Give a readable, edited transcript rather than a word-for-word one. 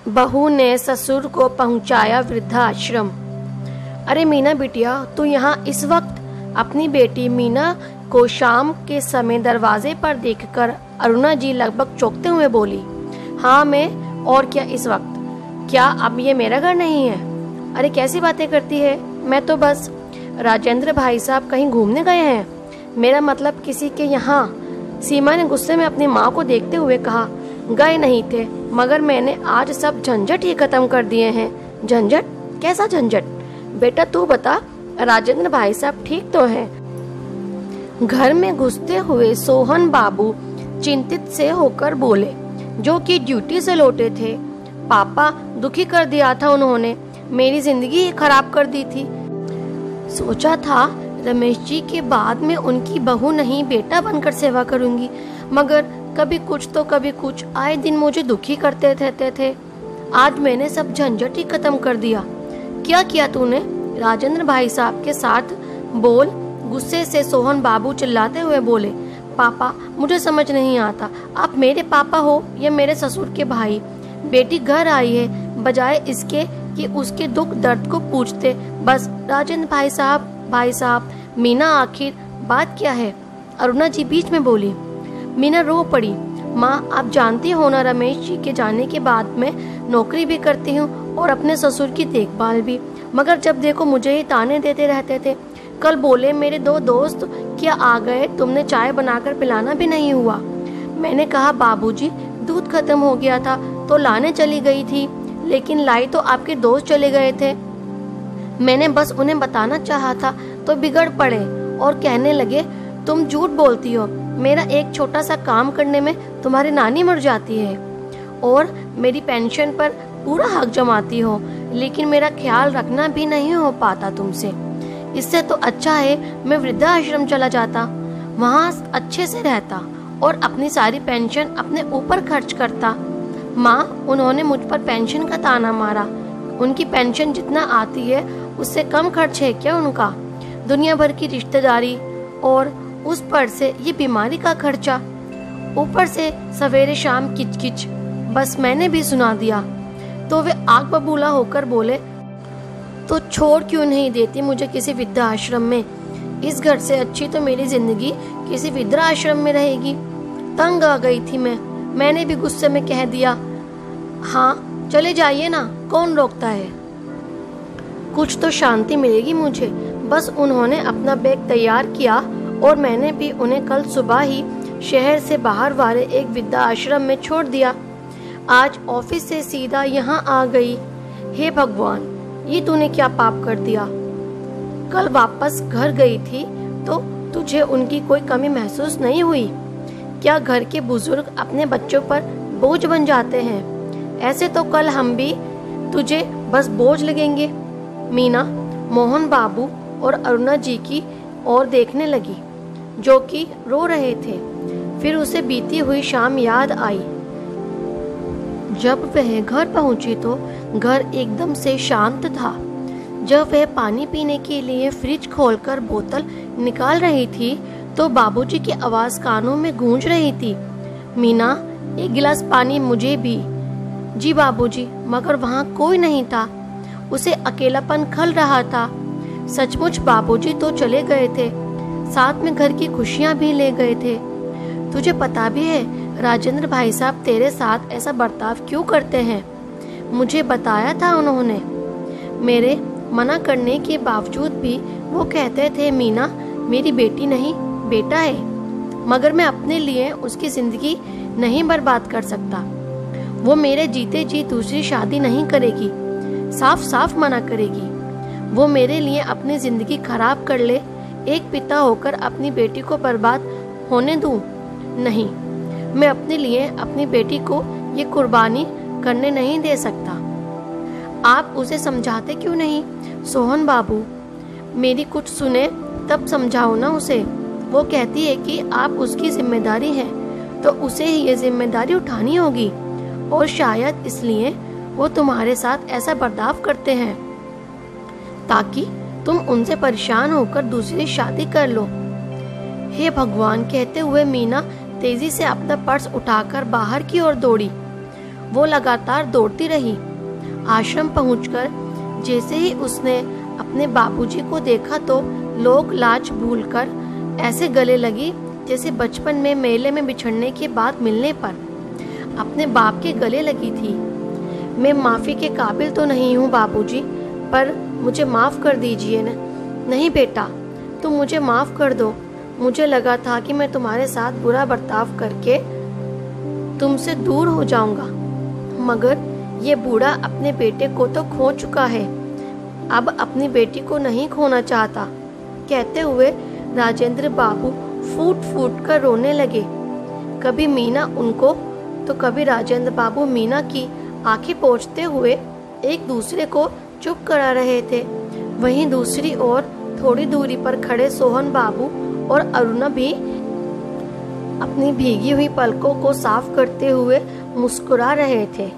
बहू ने ससुर को पहुंचाया वृद्धाश्रम। अरे मीना बिटिया, तू यहाँ इस वक्त? अपनी बेटी मीना को शाम के समय दरवाजे पर देखकर अरुणा जी लगभग चौंकते हुए बोली। हाँ मैं, और क्या इस वक्त? क्या अब ये मेरा घर नहीं है? अरे कैसी बातें करती है, मैं तो बस राजेंद्र भाई साहब कहीं घूमने गए हैं, मेरा मतलब किसी के यहाँ। सीमा ने गुस्से में अपनी माँ को देखते हुए कहा। गए नहीं थे, मगर मैंने आज सब झंझट ही खत्म कर दिए हैं। झंझट? कैसा झंझट? बेटा तू बता, राजेंद्र भाई साहब ठीक तो हैं? घर में घुसते हुए सोहन बाबू चिंतित से होकर बोले, जो कि ड्यूटी से लौटे थे। पापा, दुखी कर दिया था उन्होंने, मेरी जिंदगी ही खराब कर दी थी। सोचा था रमेश जी के बाद में उनकी बहू नहीं बेटा बनकर सेवा करूंगी, मगर कभी कुछ तो कभी कुछ आए दिन मुझे दुखी करते रहते थे। आज मैंने सब झंझट ही खत्म कर दिया। क्या किया तूने? राजेंद्र भाई साहब के साथ बोल, गुस्से से सोहन बाबू चिल्लाते हुए बोले। पापा, मुझे समझ नहीं आता, आप मेरे पापा हो या मेरे ससुर के भाई। बेटी घर आई है, बजाय इसके कि उसके दुख दर्द को पूछते, बस राजेंद्र भाई साहब। मीना आखिर बात क्या है? अरुणा जी बीच में बोली। मीना रो पड़ी। माँ, आप जानती हो ना, रमेश जी के जाने के बाद मैं नौकरी भी करती हूँ और अपने ससुर की देखभाल भी, मगर जब देखो मुझे ही ताने देते रहते थे। कल बोले मेरे 2 दोस्त क्या आ गए, तुमने चाय बनाकर पिलाना भी नहीं हुआ। मैंने कहा बाबूजी, दूध खत्म हो गया था तो लाने चली गई थी, लेकिन लाई तो आपके दोस्त चले गए थे। मैंने बस उन्हें बताना चाहा था तो बिगड़ पड़े और कहने लगे तुम झूठ बोलती हो, मेरा एक छोटा सा काम करने में तुम्हारी नानी मर जाती है और मेरी पेंशन पर पूरा हक जमाती हो, लेकिन मेरा ख्याल रखना भी नहीं हो पाता तुमसे। इससे तो अच्छा है मैं वृद्धाश्रम चला जाता, वहाँ अच्छे से रहता और अपनी सारी पेंशन अपने ऊपर खर्च करता। माँ, उन्होंने मुझ पर पेंशन का ताना मारा। उनकी पेंशन जितना आती है उससे कम खर्च है क्या उनका? दुनिया भर की रिश्तेदारी और उस पर से ये बीमारी का खर्चा, ऊपर से सवेरे शाम किचकिच। बस मैंने भी सुना दिया तो वे आग बबूला होकर बोले, तो छोड़ क्यों नहीं देती मुझे किसी वृद्धाश्रम में? इस घर से अच्छी तो मेरी जिंदगी किसी वृद्धाश्रम में रहेगी। तंग आ गई थी मैंने भी गुस्से में कह दिया, हाँ चले जाइए ना, कौन रोकता है? कुछ तो शांति मिलेगी मुझे। बस उन्होंने अपना बैग तैयार किया और मैंने भी उन्हें कल सुबह ही शहर से बाहर वाले एक वृद्धाश्रम में छोड़ दिया। आज ऑफिस से सीधा यहाँ आ गई। हे भगवान, ये तूने क्या पाप कर दिया? कल वापस घर गई थी तो तुझे उनकी कोई कमी महसूस नहीं हुई क्या? घर के बुजुर्ग अपने बच्चों पर बोझ बन जाते हैं, ऐसे तो कल हम भी तुझे बस बोझ लगेंगे। मीना मोहन बाबू और अरुणा जी की ओर देखने लगी, जो कि रो रहे थे। फिर उसे बीती हुई शाम याद आई। जब वह घर पहुंची तो घर एकदम से शांत था। जब वह पानी पीने के लिए फ्रिज खोलकर बोतल निकाल रही थी तो बाबूजी की आवाज कानों में गूंज रही थी, मीना, एक गिलास पानी मुझे भी। जी बाबूजी, मगर वहाँ कोई नहीं था। उसे अकेलापन खल रहा था। सचमुच बाबूजी तो चले गए थे, साथ में घर की खुशियाँ भी ले गए थे। तुझे पता भी है राजेंद्र भाई साहब तेरे साथ ऐसा बर्ताव क्यों करते हैं? मुझे बताया था उन्होंने। मेरे मना करने के बावजूद भी वो कहते थे, मीना मेरी बेटी नहीं बेटा है, मगर मैं अपने लिए उसकी जिंदगी नहीं बर्बाद कर सकता। वो मेरे जीते जी दूसरी शादी नहीं करेगी, साफ साफ मना करेगी। वो मेरे लिए अपनी जिंदगी खराब कर ले, एक पिता होकर अपनी बेटी को बर्बाद होने दूं? नहीं, मैं अपने लिए अपनी बेटी को ये कुर्बानी करने नहीं दे सकता। आप उसे समझाते क्यों नहीं? सोहन बाबू, मेरी कुछ सुने तब समझाओ ना उसे। वो कहती है कि आप उसकी जिम्मेदारी हैं, तो उसे ही ये जिम्मेदारी उठानी होगी, और शायद इसलिए वो तुम्हारे साथ ऐसा बर्ताव करते हैं ताकि तुम उनसे परेशान होकर दूसरी शादी कर लो। हे भगवान, कहते हुए मीना तेजी से अपना पर्स उठाकर बाहर की ओर दौड़ी। वो लगातार दौड़ती रही। आश्रम पहुंचकर जैसे ही उसने अपने बाबूजी को देखा तो लोक लाज भूलकर ऐसे गले लगी जैसे बचपन में मेले में बिछड़ने के बाद मिलने पर अपने बाप के गले लगी थी। मैं माफ़ी के काबिल तो नहीं हूँ बाबूजी, पर मुझे माफ़ कर दीजिए न। नहीं बेटा, तुम मुझे माफ़ कर दो। मुझे लगा था कि मैं तुम्हारे साथ बुरा बर्ताव करके तुमसे दूर हो जाऊंगा, मगर ये बूढ़ा अपने बेटे को तो खो चुका है, अब अपनी बेटी को नहीं खोना चाहता। कहते हुए राजेंद्र बाबू फूट फूट कर रोने लगे। कभी मीना उनको तो कभी राजेंद्र बाबू मीना की आंखें पोंछते हुए एक दूसरे को चुप करा रहे थे। वहीं दूसरी ओर थोड़ी दूरी पर खड़े सोहन बाबू और अरुणा भी अपनी भीगी हुई पलकों को साफ करते हुए मुस्कुरा रहे थे।